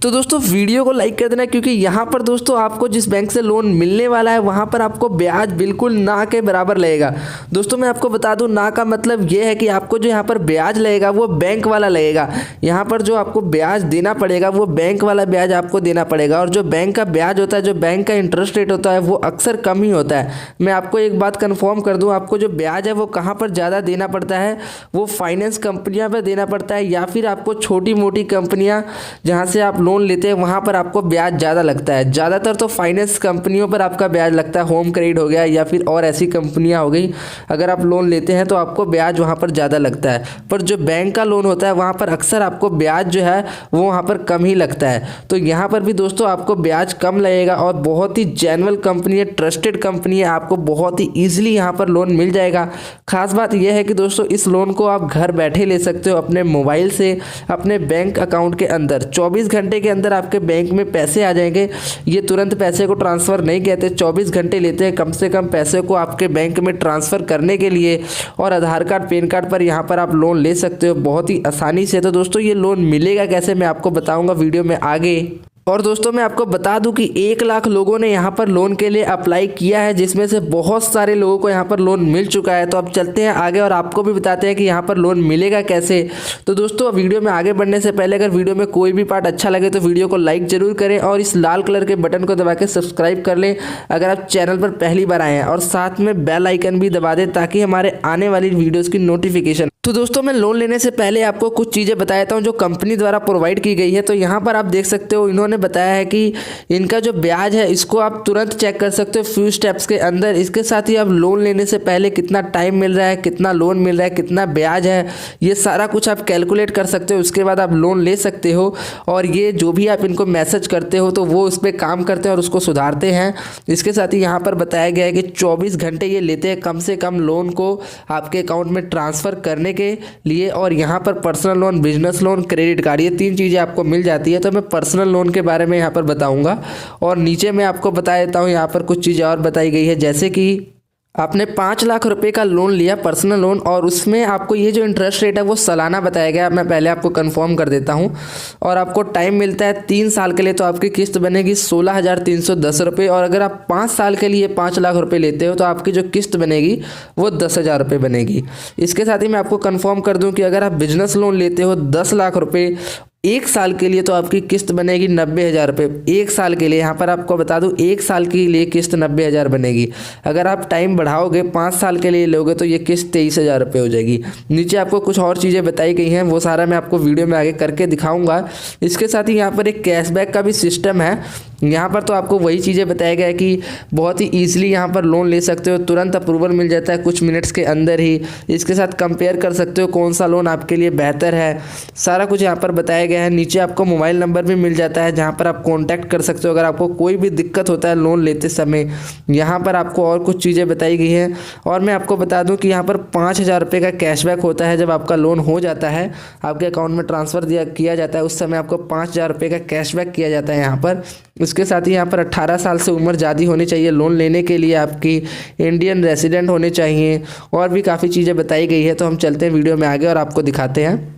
तो दोस्तों वीडियो को लाइक कर देना, क्योंकि यहाँ पर दोस्तों आपको जिस बैंक से लोन मिलने वाला है वहाँ पर आपको ब्याज बिल्कुल ना के बराबर लगेगा। दोस्तों मैं आपको बता दूँ, ना का मतलब ये है कि आपको जो यहाँ पर ब्याज लगेगा वो बैंक वाला लगेगा। यहाँ पर जो आपको ब्याज देना पड़ेगा वो बैंक वाला ब्याज आपको देना पड़ेगा। और जो बैंक का ब्याज होता है, जो बैंक का इंटरेस्ट रेट होता है, वो अक्सर कम ही होता है। मैं आपको एक बात कन्फर्म कर दूँ, आपको जो ब्याज है वो कहाँ पर ज़्यादा देना पड़ता है, वो फाइनेंस कंपनियाँ पर देना पड़ता है, या फिर आपको छोटी मोटी कंपनियाँ जहाँ से आप लोन लेते हैं वहाँ पर आपको ब्याज ज़्यादा लगता है। ज़्यादातर तो फाइनेंस कंपनियों पर आपका ब्याज लगता है, होम क्रेडिट हो गया या फिर और ऐसी कंपनियाँ हो गई। अगर आप लोन लेते हैं तो आपको ब्याज वहाँ पर ज़्यादा लगता है, पर जो बैंक का लोन होता है वहाँ पर अक्सर आपको ब्याज जो है वो वहाँ पर कम ही लगता है। तो यहाँ पर भी दोस्तों आपको ब्याज कम लगेगा और बहुत ही जेन्युइन कंपनी है, ट्रस्टेड कंपनी है, आपको बहुत ही ईजिली यहाँ पर लोन मिल जाएगा। खास बात यह है कि दोस्तों इस लोन को आप घर बैठे ले सकते हो अपने मोबाइल से, अपने बैंक अकाउंट के अंदर। 24 घंटे के अंदर आपके बैंक में पैसे आ जाएंगे। ये तुरंत पैसे को ट्रांसफ़र नहीं कहते, 24 घंटे लेते हैं कम से कम पैसे को आपके बैंक में ट्रांसफ़र करने के लिए। और आधार कार्ड, पैन कार्ड पर यहाँ पर आप लोन ले सकते हो बहुत ही आसानी से। तो दोस्तों ये लोन मिलेगा कैसे मैं आपको बताऊँगा वीडियो में आगे। और दोस्तों मैं आपको बता दूं कि 1 लाख लोगों ने यहाँ पर लोन के लिए अप्लाई किया है, जिसमें से बहुत सारे लोगों को यहाँ पर लोन मिल चुका है। तो अब चलते हैं आगे और आपको भी बताते हैं कि यहाँ पर लोन मिलेगा कैसे। तो दोस्तों वीडियो में आगे बढ़ने से पहले अगर वीडियो में कोई भी पार्ट अच्छा लगे तो वीडियो को लाइक जरूर करें और इस लाल कलर के बटन को दबा के सब्सक्राइब कर लें अगर आप चैनल पर पहली बार आए हैं, और साथ में बेल आइकन भी दबा दें ताकि हमारे आने वाली वीडियोज़ की नोटिफिकेशन। तो दोस्तों मैं लोन लेने से पहले आपको कुछ चीज़ें बता देता हूँ जो कंपनी द्वारा प्रोवाइड की गई है। तो यहाँ पर आप देख सकते हो, इन्होंने बताया है कि इनका जो ब्याज है इसको आप तुरंत चेक कर सकते हो फ्यू स्टेप्स के अंदर। इसके साथ ही आप लोन लेने से पहले कितना टाइम मिल रहा है, कितना लोन मिल रहा है, कितना ब्याज है, ये सारा कुछ आप कैलकुलेट कर सकते हो। उसके बाद आप लोन ले सकते हो। और ये जो भी आप इनको मैसेज करते हो तो वो उस पर काम करते हैं और उसको सुधारते हैं। इसके साथ ही यहाँ पर बताया गया है कि 24 घंटे ये लेते हैं कम से कम लोन को आपके अकाउंट में ट्रांसफ़र करने के लिए। और यहाँ पर personal loan, business loan, credit card, ये 3 चीज़ें आपको मिल जाती है। तो मैं पर्सनल लोन के बारे में यहाँ पर बताऊंगा। और नीचे मैं आपको बता देता हूँ, यहाँ पर कुछ चीज़ें और बताई गई है, जैसे कि आपने 5 लाख रुपए का लोन लिया, पर्सनल लोन, और उसमें आपको ये जो इंटरेस्ट रेट है वो सालाना बताया गया। मैं पहले आपको कंफर्म कर देता हूँ। और आपको टाइम मिलता है 3 साल के लिए, तो आपकी किस्त बनेगी 16,310 रुपये। और अगर आप 5 साल के लिए 5 लाख रुपए लेते हो तो आपकी जो किस्त बनेगी वो 10,000 रुपये बनेगी। इसके साथ ही मैं आपको कन्फर्म कर दूँ कि अगर आप बिजनेस लोन लेते हो 10 लाख रुपये 1 साल के लिए, तो आपकी किस्त बनेगी 90,000 रुपये 1 साल के लिए। यहाँ पर आपको बता दूँ 1 साल के लिए किस्त 90,000 बनेगी। अगर आप टाइम बढ़ाओगे 5 साल के लिए लोगे तो ये किस्त 23,000 रुपये हो जाएगी। नीचे आपको कुछ और चीज़ें बताई गई हैं, वो सारा मैं आपको वीडियो में आगे करके दिखाऊंगा। इसके साथ ही यहाँ पर एक कैशबैक का भी सिस्टम है। यहाँ पर तो आपको वही चीज़ें बताया गया है कि बहुत ही ईजिली यहाँ पर लोन ले सकते हो, तुरंत अप्रूवल मिल जाता है कुछ मिनट्स के अंदर ही। इसके साथ कंपेयर कर सकते हो कौन सा लोन आपके लिए बेहतर है, सारा कुछ यहाँ पर बताया गया है। नीचे आपको मोबाइल नंबर भी मिल जाता है जहाँ पर आप कांटेक्ट कर सकते हो अगर आपको कोई भी दिक्कत होता है लोन लेते समय। यहाँ पर आपको और कुछ चीज़ें बताई गई हैं। और मैं आपको बता दूँ कि यहाँ पर 5,000 रुपये का कैशबैक होता है। जब आपका लोन हो जाता है, आपके अकाउंट में ट्रांसफ़र किया जाता है, उस समय आपको 5,000 रुपये का कैशबैक किया जाता है यहाँ पर। इसके साथ ही यहाँ पर 18 साल से उम्र ज़्यादा होनी चाहिए लोन लेने के लिए, आपकी इंडियन रेसिडेंट होने चाहिए, और भी काफ़ी चीज़ें बताई गई है। तो हम चलते हैं वीडियो में आगे और आपको दिखाते हैं।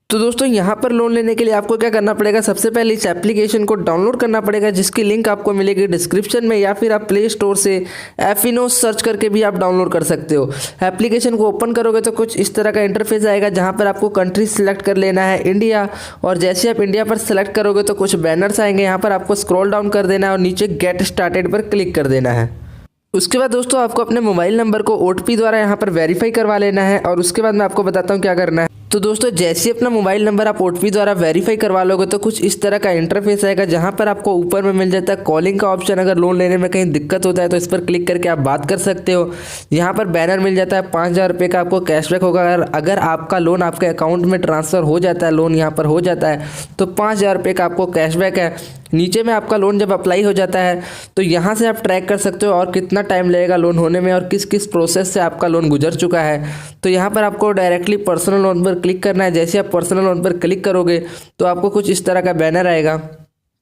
तो दोस्तों यहाँ पर लोन लेने के लिए आपको क्या करना पड़ेगा, सबसे पहले इस एप्लीकेशन को डाउनलोड करना पड़ेगा, जिसकी लिंक आपको मिलेगी डिस्क्रिप्शन में, या फिर आप प्ले स्टोर से एफिनो सर्च करके भी आप डाउनलोड कर सकते हो। एप्लीकेशन को ओपन करोगे तो कुछ इस तरह का इंटरफेस आएगा, जहाँ पर आपको कंट्री सिलेक्ट कर लेना है इंडिया। और जैसे आप इंडिया पर सेलेक्ट करोगे तो कुछ बैनर्स आएंगे, यहाँ पर आपको स्क्रॉल डाउन कर देना है और नीचे गेट स्टार्टेड पर क्लिक कर देना है। उसके बाद दोस्तों आपको अपने मोबाइल नंबर को OTP द्वारा यहाँ पर वेरीफाई करवा लेना है। और उसके बाद मैं आपको बताता हूँ क्या करना है। तो दोस्तों जैसे ही अपना मोबाइल नंबर आप OTP द्वारा वेरीफाई करवा लोगे तो कुछ इस तरह का इंटरफेस आएगा, जहाँ पर आपको ऊपर में मिल जाता है कॉलिंग का ऑप्शन। अगर लोन लेने में कहीं दिक्कत होता है तो इस पर क्लिक करके आप बात कर सकते हो। यहाँ पर बैनर मिल जाता है 5,000 रुपये का आपको कैशबैक होगा। अगर आपका लोन आपके अकाउंट में ट्रांसफ़र हो जाता है, लोन यहाँ पर हो जाता है, तो 5,000 रुपये का आपको कैशबैक है। नीचे में आपका लोन जब अप्लाई हो जाता है तो यहाँ से आप ट्रैक कर सकते हो और कितना टाइम लगेगा लोन होने में और किस किस प्रोसेस से आपका लोन गुजर चुका है। तो यहाँ पर आपको डायरेक्टली पर्सनल लोन पर क्लिक करना है। जैसे आप पर्सनल लोन पर क्लिक करोगे तो आपको कुछ इस तरह का बैनर आएगा।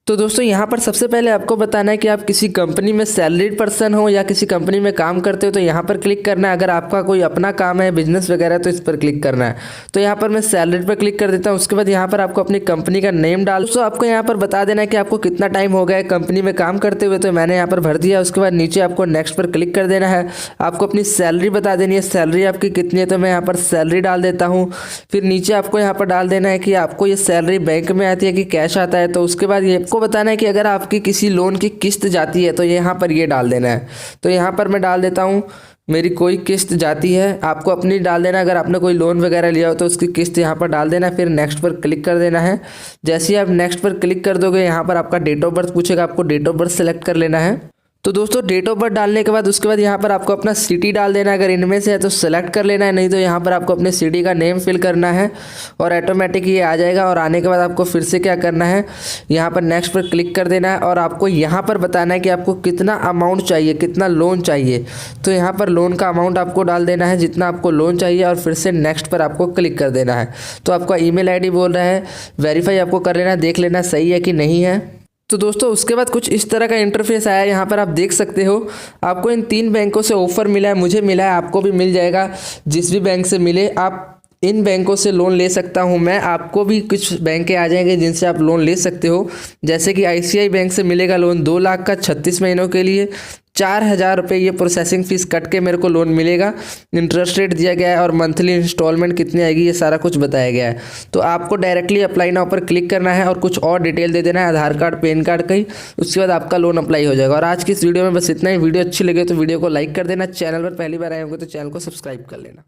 तो दोस्तों यहाँ पर सबसे पहले आपको बताना है कि आप किसी कंपनी में सैलरीड पर्सन हो या किसी कंपनी में काम करते हो तो यहाँ पर क्लिक करना है। अगर आपका कोई अपना काम है, बिजनेस वगैरह, तो इस पर क्लिक करना है। तो यहाँ पर मैं सैलरीड पर क्लिक कर देता हूँ। उसके बाद यहाँ पर आपको अपनी कंपनी का नेम डाल, दोस्तों आपको यहाँ पर बता देना है कि आपको कितना टाइम हो गया है कंपनी में काम करते हुए, तो मैंने यहाँ पर भर दिया। उसके बाद नीचे आपको नेक्स्ट पर क्लिक कर देना है। आपको अपनी सैलरी बता देनी है, सैलरी आपकी कितनी है, तो मैं यहाँ पर सैलरी डाल देता हूँ। फिर नीचे आपको यहाँ पर डाल देना है कि आपको ये सैलरी बैंक में आती है कि कैश आता है। तो उसके बाद ये आपको बताना है कि अगर आपकी किसी लोन की किस्त जाती है तो यहाँ पर ये डाल देना है। तो यहाँ पर मैं डाल देता हूँ मेरी कोई किस्त जाती है, आपको अपनी डाल देना। अगर आपने कोई लोन वगैरह लिया हो तो उसकी किस्त यहाँ पर डाल देना। फिर नेक्स्ट पर क्लिक कर देना है। जैसे ही आप नेक्स्ट पर क्लिक कर दोगे यहाँ पर आपका डेट ऑफ बर्थ पूछेगा, आपको डेट ऑफ बर्थ सेलेक्ट कर लेना है। तो दोस्तों डेट ऑफ बर्थ डालने के बाद उसके बाद यहाँ पर आपको अपना सिटी डाल देना है। अगर इनमें से है तो सेलेक्ट कर लेना है, नहीं तो यहाँ पर आपको अपने सिटी का नेम फिल करना है और ऑटोमेटिक ये आ जाएगा। और आने के बाद आपको फिर से क्या करना है, यहाँ पर नेक्स्ट पर क्लिक कर देना है और आपको यहाँ पर बताना है कि आपको कितना अमाउंट चाहिए, कितना लोन चाहिए। तो यहाँ पर लोन का अमाउंट आपको डाल देना है जितना आपको लोन चाहिए और फिर से नेक्स्ट पर आपको क्लिक कर देना है। तो आपका ईमेल आईडी बोल रहा है, वेरीफाई आपको कर लेना है, देख लेना सही है कि नहीं है। तो दोस्तों उसके बाद कुछ इस तरह का इंटरफेस आया। यहाँ पर आप देख सकते हो आपको इन 3 बैंकों से ऑफर मिला है, मुझे मिला है, आपको भी मिल जाएगा। जिस भी बैंक से मिले आप इन बैंकों से लोन ले सकता हूं मैं। आपको भी कुछ बैंकें आ जाएंगे जिनसे आप लोन ले सकते हो। जैसे कि ICICI बैंक से मिलेगा लोन 2 लाख का 36 महीनों के लिए, 4,000 रुपये ये प्रोसेसिंग फ़ीस कट के मेरे को लोन मिलेगा। इंटरेस्ट रेट दिया गया है और मंथली इंस्टॉलमेंट कितनी आएगी ये सारा कुछ बताया गया है। तो आपको डायरेक्टली अप्लाई नाउ पर क्लिक करना है और कुछ और डिटेल दे देना है, आधार कार्ड, पैन कार्ड का ही। उसके बाद आपका लोन अप्लाई हो जाएगा। और आज की इस वीडियो में बस इतना ही। वीडियो अच्छी लगे तो वीडियो को लाइक कर देना। चैनल पर पहली बार आए होंगे तो चैनल को सब्सक्राइब कर लेना।